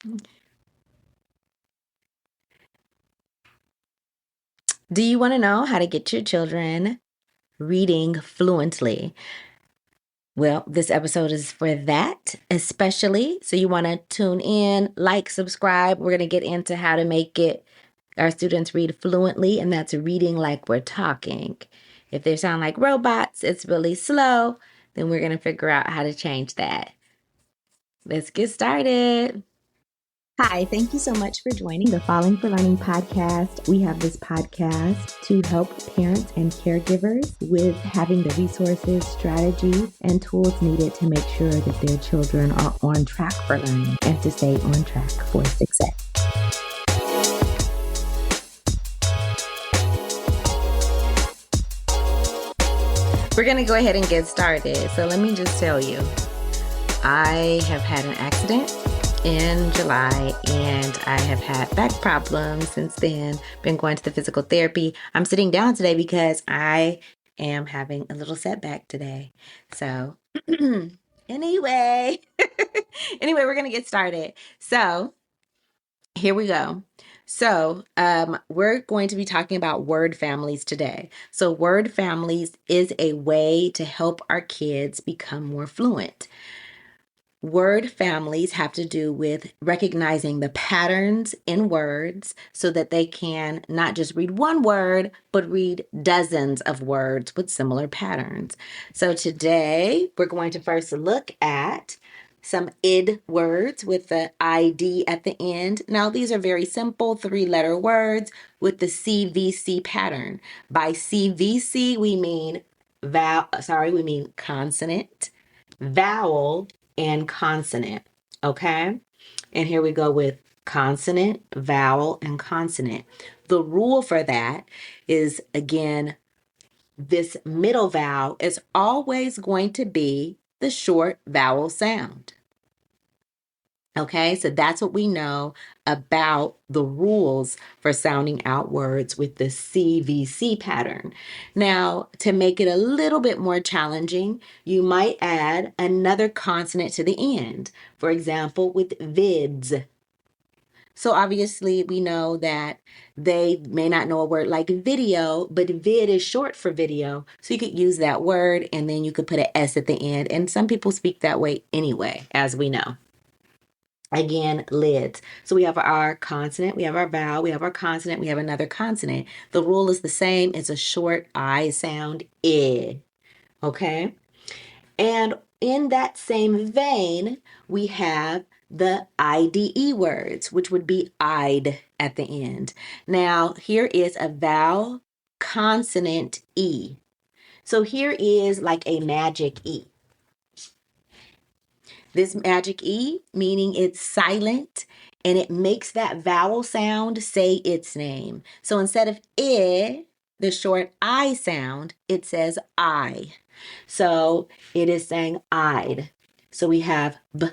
Do you want to know how to get your children reading fluently? Well, this episode is for that, especially. So you want to tune in, like, subscribe. We're going to get into how to make our students read fluently, and that's reading like we're talking. If they sound like robots, it's really slow, then we're going to figure out how to change that. Let's get started. Hi, thank you so much for joining the Falling for Learning podcast. We have this podcast to help parents and caregivers with having the resources, strategies, and tools needed to make sure that their children are on track for learning and to stay on track for success. We're going to go ahead and get started. So let me just tell you, I have had an accident in July, and I have had back problems since then. Been going to the physical therapy. I'm sitting down today because I am having a little setback today. So anyway, we're going to get started. So here we go. So we're going to be talking about word families today. So word families is a way to help our kids become more fluent. Word families have to do with recognizing the patterns in words so that they can not just read one word, but read dozens of words with similar patterns. So today we're going to first look at some ID words with the ID at the end. Now these are very simple 3-letter words with the CVC pattern. By CVC we mean consonant, vowel, and consonant, okay? And here we go with consonant, vowel, and consonant. The rule for that is, again, this middle vowel is always going to be the short vowel sound. Okay, so that's what we know about the rules for sounding out words with the CVC pattern. Now, to make it a little bit more challenging, you might add another consonant to the end. For example, with vids. So obviously, we know that they may not know a word like video, but vid is short for video. So you could use that word and then you could put an S at the end. And some people speak that way anyway, as we know. Again, lids. So we have our consonant, we have our vowel, we have our consonant, we have another consonant. The rule is the same. It's a short I sound, I. Okay? And in that same vein, we have the IDE words, which would be I'd at the end. Now, here is a vowel consonant E. So here is like a magic E. This magic E, meaning it's silent and it makes that vowel sound say its name. So instead of I, the short I sound, it says I. So it is saying I'd. So we have B,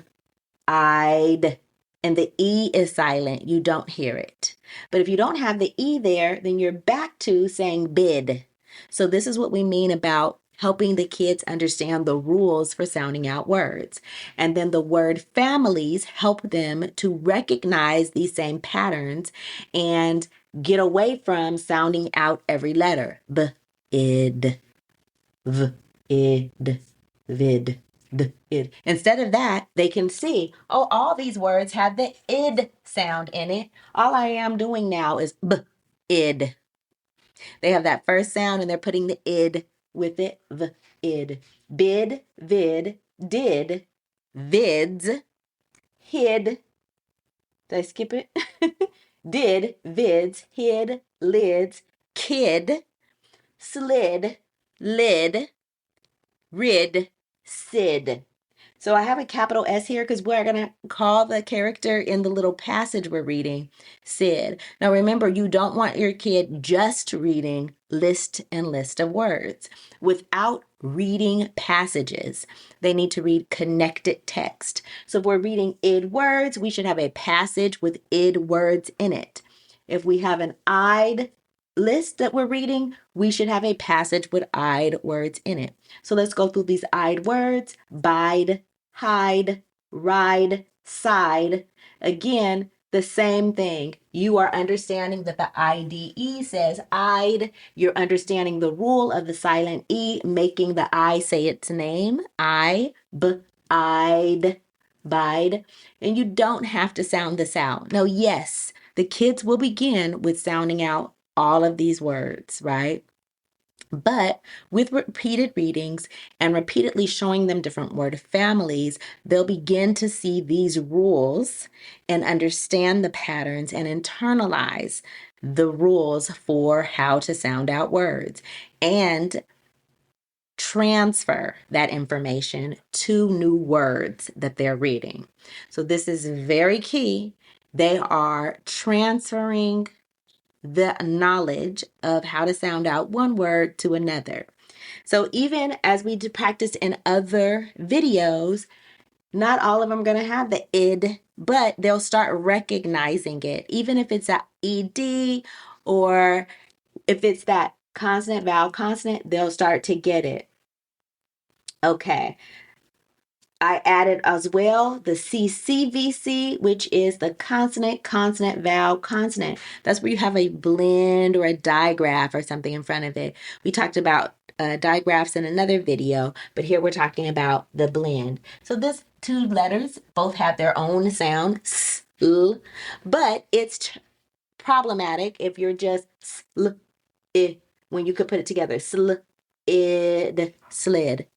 I'd, and the E is silent. You don't hear it. But if you don't have the E there, then you're back to saying bid. So this is what we mean about helping the kids understand the rules for sounding out words. And then the word families help them to recognize these same patterns and get away from sounding out every letter. B, id, v, id, vid, d, id. Instead of that, they can see, oh, all these words have the id sound in it. All I am doing now is b, id. They have that first sound and they're putting the id with it, v, id. Bid, vid, did, vids, hid. Did I skip it? Did, vids, hid, lids, kid, slid, lid, rid, sid. So I have a capital S here because we're going to call the character in the little passage we're reading Sid. Now remember, you don't want your kid just reading list of words. Without reading passages, they need to read connected text. So if we're reading id words, we should have a passage with id words in it. If we have an I'd list that we're reading, we should have a passage with I'd words in it. So let's go through these I'd words: bide, hide, ride, side. Again, the same thing. You are understanding that the IDE says I'd. You're understanding the rule of the silent E, making the I say its name. I'd, bide. And you don't have to sound this out. Now, yes, the kids will begin with sounding out all of these words, right? But with repeated readings and repeatedly showing them different word families, they'll begin to see these rules and understand the patterns and internalize the rules for how to sound out words and transfer that information to new words that they're reading. So this is very key. They are transferring the knowledge of how to sound out one word to another. So even as we practice in other videos, not all of them are going to have the id, but they'll start recognizing it. Even if it's a ed or if it's that consonant, vowel, consonant, they'll start to get it. Okay. I added as well the CCVC, which is the consonant, consonant, vowel, consonant. That's where you have a blend or a digraph or something in front of it. We talked about digraphs in another video, but here we're talking about the blend. So this two letters both have their own sound, but it's problematic if you're just when you could put it together, slid,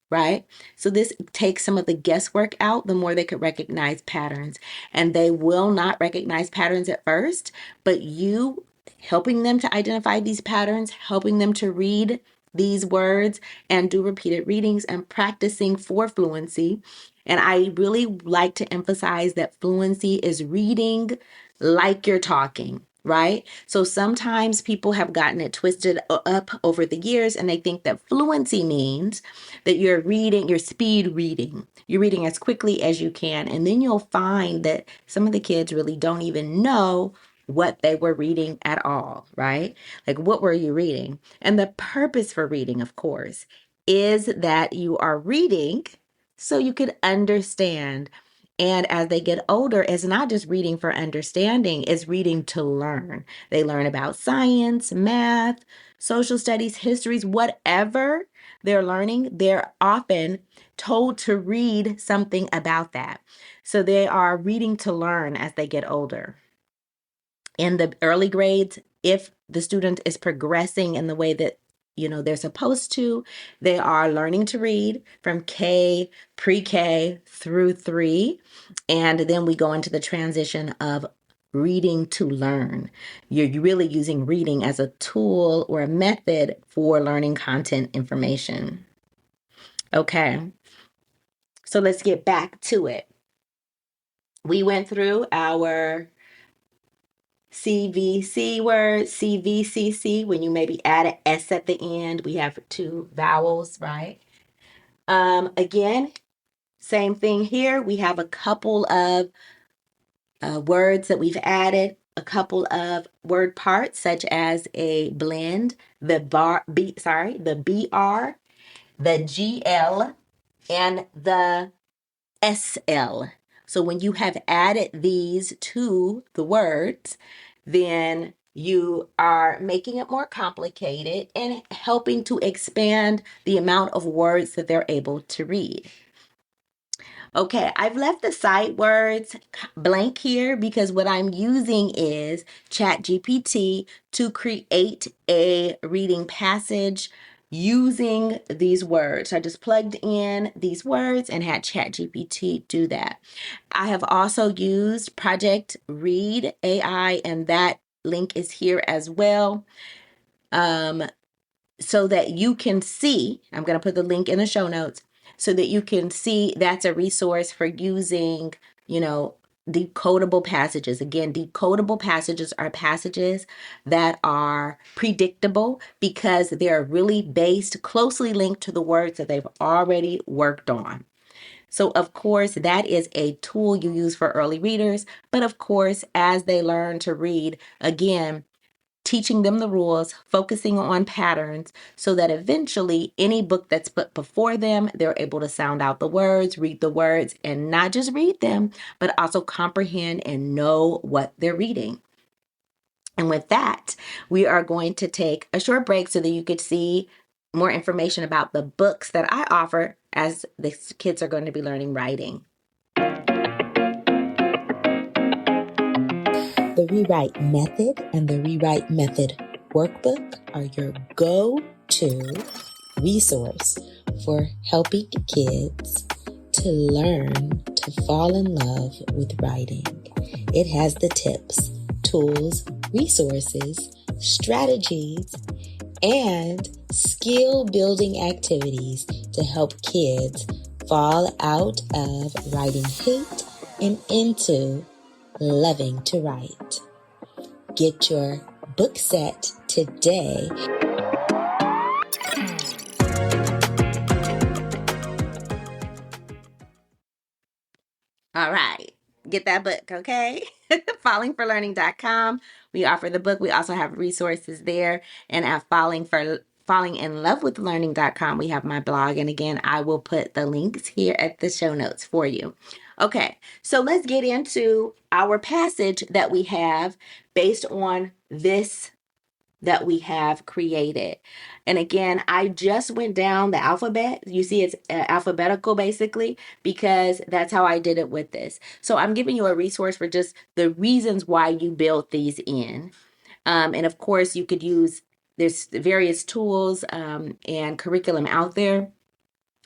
right? So this takes some of the guesswork out, the more they could recognize patterns. And they will not recognize patterns at first, but you helping them to identify these patterns, helping them to read these words and do repeated readings and practicing for fluency. And I really like to emphasize that fluency is reading like you're talking, right? So sometimes people have gotten it twisted up over the years and they think that fluency means that you're reading, you're speed reading. You're reading as quickly as you can. And then you'll find that some of the kids really don't even know what they were reading at all, right? Like, what were you reading? And the purpose for reading, of course, is that you are reading so you could understand. And as they get older, it's not just reading for understanding, it's reading to learn. They learn about science, math, social studies, histories, whatever they're learning, they're often told to read something about that. So they are reading to learn as they get older. In the early grades, if the student is progressing in the way that they're supposed to, they are learning to read from pre-K through 3. And then we go into the transition of reading to learn. You're really using reading as a tool or a method for learning content information. Okay. So let's get back to it. We went through our CVC word, CVCC, when you maybe add an S at the end, we have 2 vowels, right? Again, same thing here. We have a couple of words that we've added, a couple of word parts, such as a blend, the BR, the GL, and the SL. So when you have added these to the words, then you are making it more complicated and helping to expand the amount of words that they're able to read. Okay, I've left the sight words blank here because what I'm using is ChatGPT to create a reading passage using these words. I just plugged in these words and had ChatGPT do that. I have also used Project Read AI, and that link is here as well. So that you can see, I'm going to put the link in the show notes, so that you can see that's a resource for using, decodable passages. Again, decodable passages are passages that are predictable because they're really closely linked to the words that they've already worked on. So, of course, that is a tool you use for early readers. But of course, as they learn to read, again, teaching them the rules, focusing on patterns so that eventually any book that's put before them, they're able to sound out the words, read the words, and not just read them, but also comprehend and know what they're reading. And with that, we are going to take a short break so that you could see more information about the books that I offer as the kids are going to be learning writing. The Rewrite Method and the Rewrite Method Workbook are your go-to resource for helping kids to learn to fall in love with writing. It has the tips, tools, resources, strategies, and skill-building activities to help kids fall out of writing hate and into loving to write. Get your book set today. All right. Get that book, okay? fallingforlearning.com. We offer the book. We also have resources there. And at fallinginlovewithlearning.com, we have my blog. And again, I will put the links here at the show notes for you. Okay, so let's get into our passage that we have based on this that we have created. And again, I just went down the alphabet. You see it's alphabetical basically, because that's how I did it with this. So I'm giving you a resource for just the reasons why you built these in. And of course, you could use, there's various tools and curriculum out there.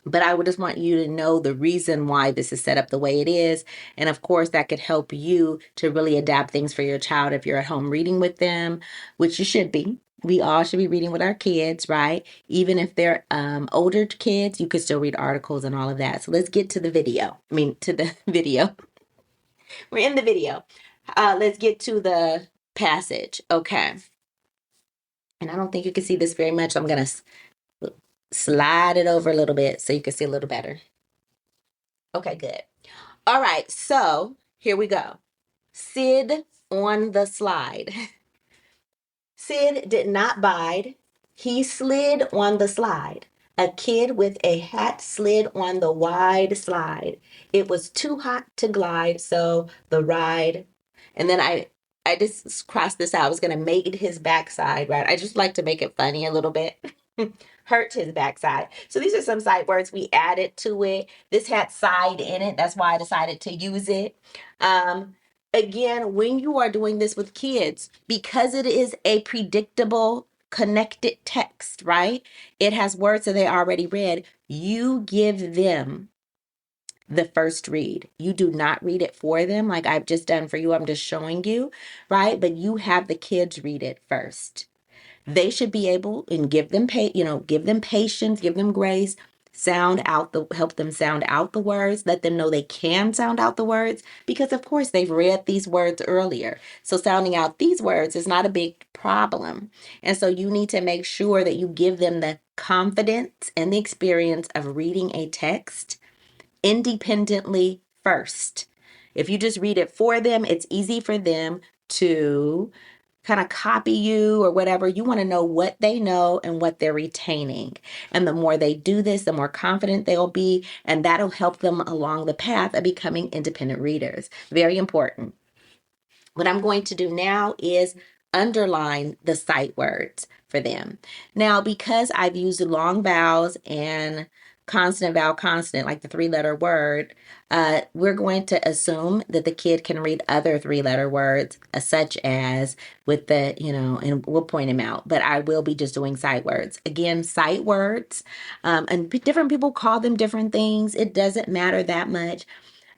But I would just want you to know the reason why this is set up the way it is. And of course, that could help you to really adapt things for your child if you're at home reading with them, which you should be. We all should be reading with our kids, right? Even if they're older kids, you could still read articles and all of that. So let's get to the video. To the video. We're in the video. Let's get to the passage. Okay. And I don't think you can see this very much. I'm going to slide it over a little bit so you can see a little better. Okay, good. All right, so here we go. Sid on the slide. Sid did not bide. He slid on the slide. A kid with a hat slid on the wide slide. It was too hot to glide, so the ride. And then I just crossed this out. I was going to make his backside, right? I just like to make it funny a little bit. Hurt his backside. So these are some sight words we added to it. This had side in it. That's why I decided to use it. Again, when you are doing this with kids, because it is a predictable connected text, right? It has words that they already read. You give them the first read. You do not read it for them like I've just done for you. I'm just showing you, right? But you have the kids read it first. They should be able and give them patience, give them grace, help them sound out the words, let them know they can sound out the words, because of course they've read these words earlier. So sounding out these words is not a big problem. And so you need to make sure that you give them the confidence and the experience of reading a text independently first. If you just read it for them, it's easy for them to kind of copy you or whatever. You want to know what they know and what they're retaining. And the more they do this, the more confident they'll be, and that'll help them along the path of becoming independent readers. Very important. What I'm going to do now is underline the sight words for them. Now, because I've used long vowels and consonant-vowel-consonant, like the three-letter word, we're going to assume that the kid can read other three-letter words, such as with the, and we'll point them out, but I will be just doing sight words. Again, sight words, and different people call them different things. It doesn't matter that much.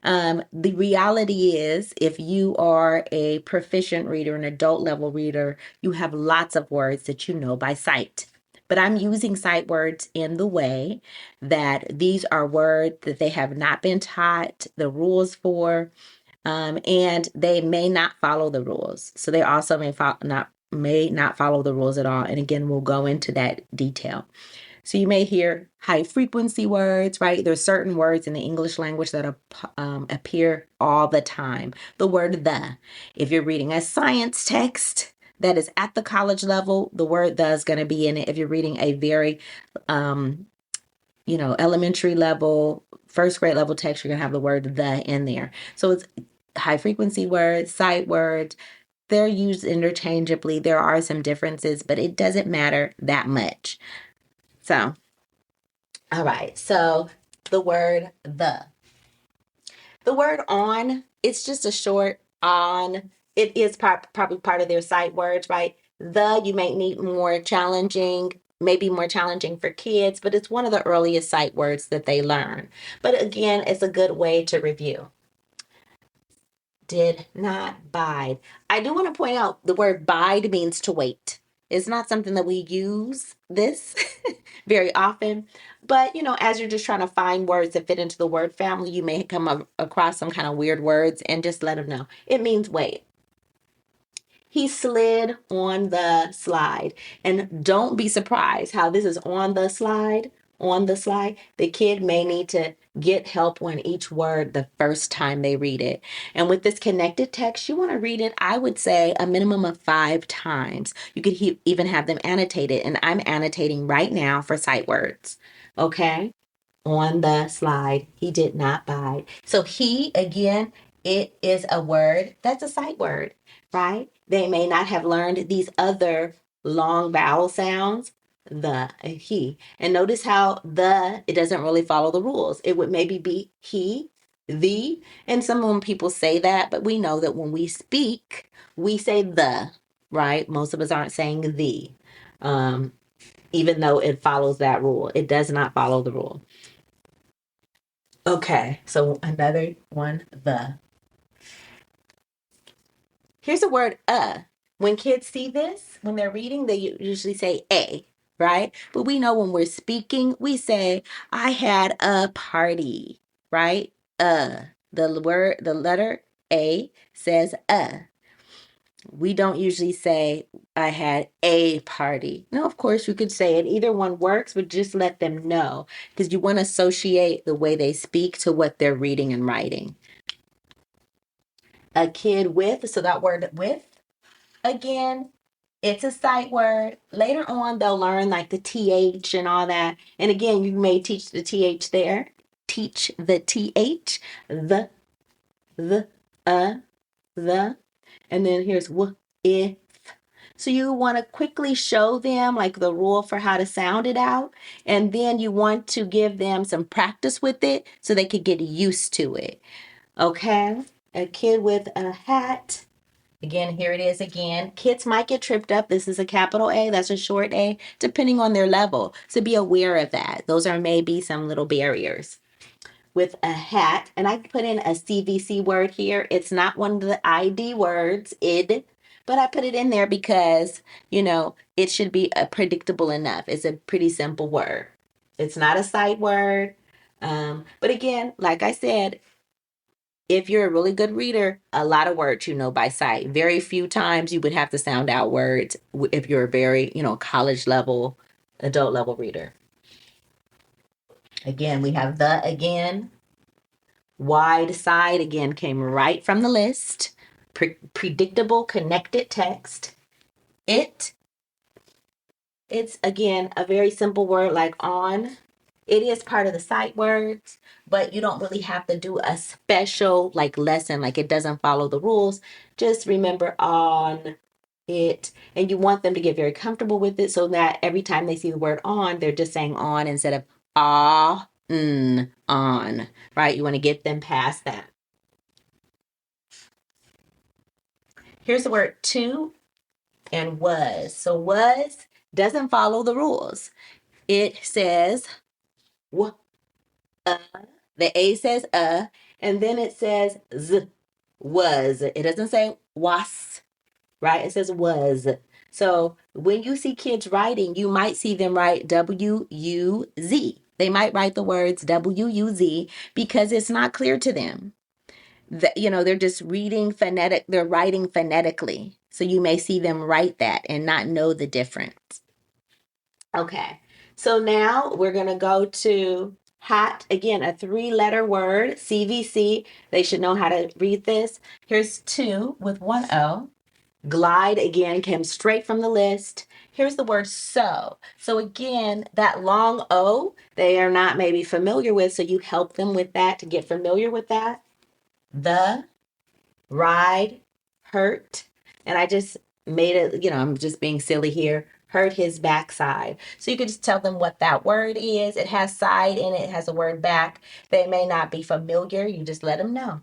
The reality is, if you are a proficient reader, an adult level reader, you have lots of words that you know by sight. But I'm using sight words in the way that these are words that they have not been taught the rules for, and they may not follow the rules. So they also may not follow the rules at all. And again, we'll go into that detail. So you may hear high frequency words, right? There's certain words in the English language that appear all the time. The word the. If you're reading a science text, that is at the college level, the word the is going to be in it. If you're reading a very, elementary level, first grade level text, you're going to have the word the in there. So it's high frequency words, sight words. They're used interchangeably. There are some differences, but it doesn't matter that much. So, all right. So the word the. The word on, it's just a short on. It is probably part of their sight words, right? The, you may need more challenging, maybe more challenging for kids, but it's one of the earliest sight words that they learn. But again, it's a good way to review. Did not bide. I do want to point out the word bide means to wait. It's not something that we use this very often. But, as you're just trying to find words that fit into the word family, you may come across some kind of weird words and just let them know. It means wait. He slid on the slide. And don't be surprised how this is on the slide. On the slide, the kid may need to get help on each word the first time they read it. And with this connected text, you want to read it, I would say, a minimum of 5 times. You could even have them annotated. And I'm annotating right now for sight words. Okay? On the slide, he did not bide. So he, again, it is a word that's a sight word, right? They may not have learned these other long vowel sounds, the, he. And notice how it doesn't really follow the rules. It would maybe be he, the, and some people say that, but we know that when we speak, we say the, right? Most of us aren't saying the, even though it follows that rule. It does not follow the rule. Okay, so another one, the. Here's the word When kids see this, when they're reading, they usually say a, right? But we know when we're speaking, we say, I had a party, right? The letter A says We don't usually say, I had a party. No, of course, you could say it. Either one works, but just let them know because you want to associate the way they speak to what they're reading and writing. A kid with, so that word with, again, it's a sight word. Later on, they'll learn like the TH and all that. And again, you may teach the TH there. Teach the TH, the, the. And then here's if. So you want to quickly show them like the rule for how to sound it out. And then you want to give them some practice with it so they could get used to it. Okay? A kid with a hat. Again, here it is again. Kids might get tripped up. This is a capital A, that's a short A, depending on their level. So be aware of that. Those are maybe some little barriers. With a hat, and I put in a CVC word here. It's not one of the ID words, id, but I put it in there because, it should be predictable enough. It's a pretty simple word. It's not a sight word. But again, like I said, if you're a really good reader, a lot of words you know by sight. Very few times you would have to sound out words if you're a very, college level, adult level reader. Again, we have the again. Wide side, again, came right from the list. Predictable connected text. It's, again, a very simple word like on. It is part of the sight words, but you don't really have to do a special lesson. It doesn't follow the rules. Just remember on it. And you want them to get very comfortable with it so that every time they see the word on, they're just saying on instead of on, right? You want to get them past that. Here's the word to and was. So was doesn't follow the rules. It says the A says and then it says z, was. It doesn't say was, right? It says was. So when you see kids writing, you might see them write W-U-Z. They might write the words W-U-Z because it's not clear to them. They're just reading they're writing phonetically. So you may see them write that and not know the difference. Okay, so now we're going to go to hat. Again, a 3-letter word, CVC. They should know how to read this. Here's 2 with 1 O. Glide, again, came straight from the list. Here's the word so. So again, that long O, they are not maybe familiar with, so you help them with that to get familiar with that. The, ride, hurt. And I just made it, I'm just being silly here. Hurt his backside. So you could just tell them what that word is. It has side in it, it has the word back. They may not be familiar. You just let them know.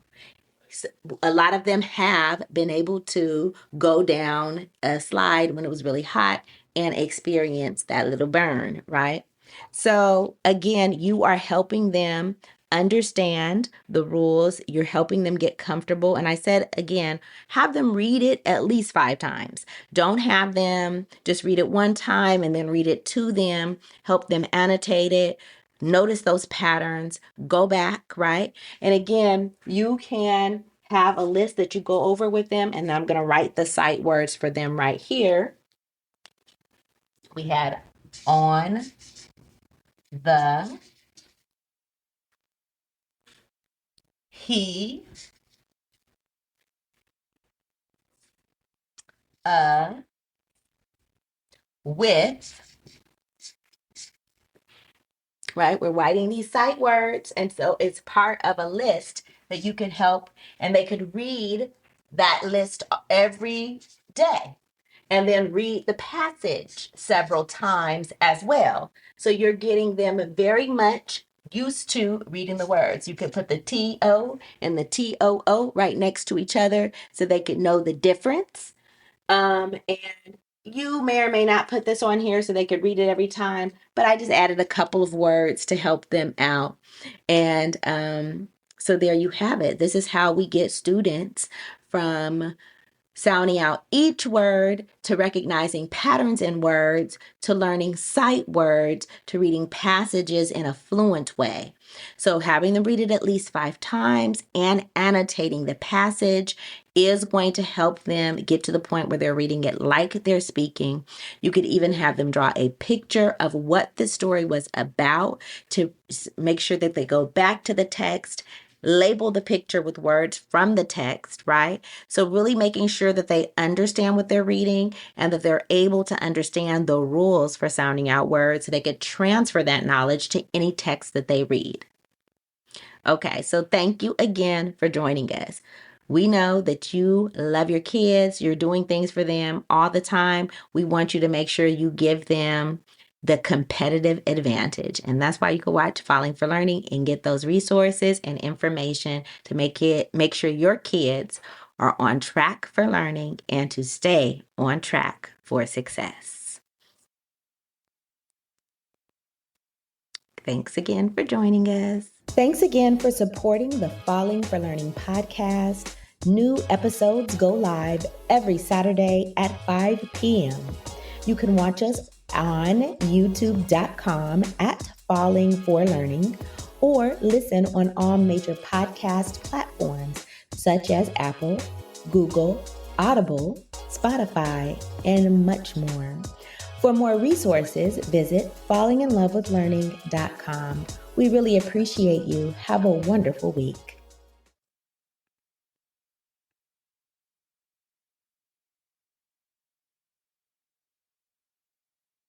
A lot of them have been able to go down a slide when it was really hot and experience that little burn, right? So again, you are helping them understand the rules. You're helping them get comfortable. And I said, again, have them read it at least 5 times. Don't have them just read it one time and then read it to them. Help them annotate it. Notice those patterns. Go back, right? And again, you can have a list that you go over with them, and I'm going to write the sight words for them right here. We had on the, he, with, right? We're writing these sight words, and so it's part of a list that you can help, and they could read that list every day and then read the passage several times as well. So you're getting them very much used to reading the words. You could put the T-O and the T-O-O right next to each other so they could know the difference. And you may or may not put this on here so they could read it every time, but I just added a couple of words to help them out. And so there you have it. This is how we get students from sounding out each word to recognizing patterns in words to learning sight words to reading passages in a fluent way. So having them read it at least 5 times and annotating the passage is going to help them get to the point where they're reading it like they're speaking. You could even have them draw a picture of what the story was about to make sure that they go back to the text, label the picture with words from the text, right? So really making sure that they understand what they're reading and that they're able to understand the rules for sounding out words so they could transfer that knowledge to any text that they read. Okay, so thank you again for joining us. We know that you love your kids. You're doing things for them all the time. We want you to make sure you give them the competitive advantage. And that's why you can watch Falling for Learning and get those resources and information to make sure your kids are on track for learning and to stay on track for success. Thanks again for joining us. Thanks again for supporting the Falling for Learning podcast. New episodes go live every Saturday at 5 p.m. You can watch us on youtube.com at Falling for Learning or listen on all major podcast platforms such as Apple, Google, Audible, Spotify, and much more. For more resources, visit fallinginlovewithlearning.com. We really appreciate you. Have a wonderful week.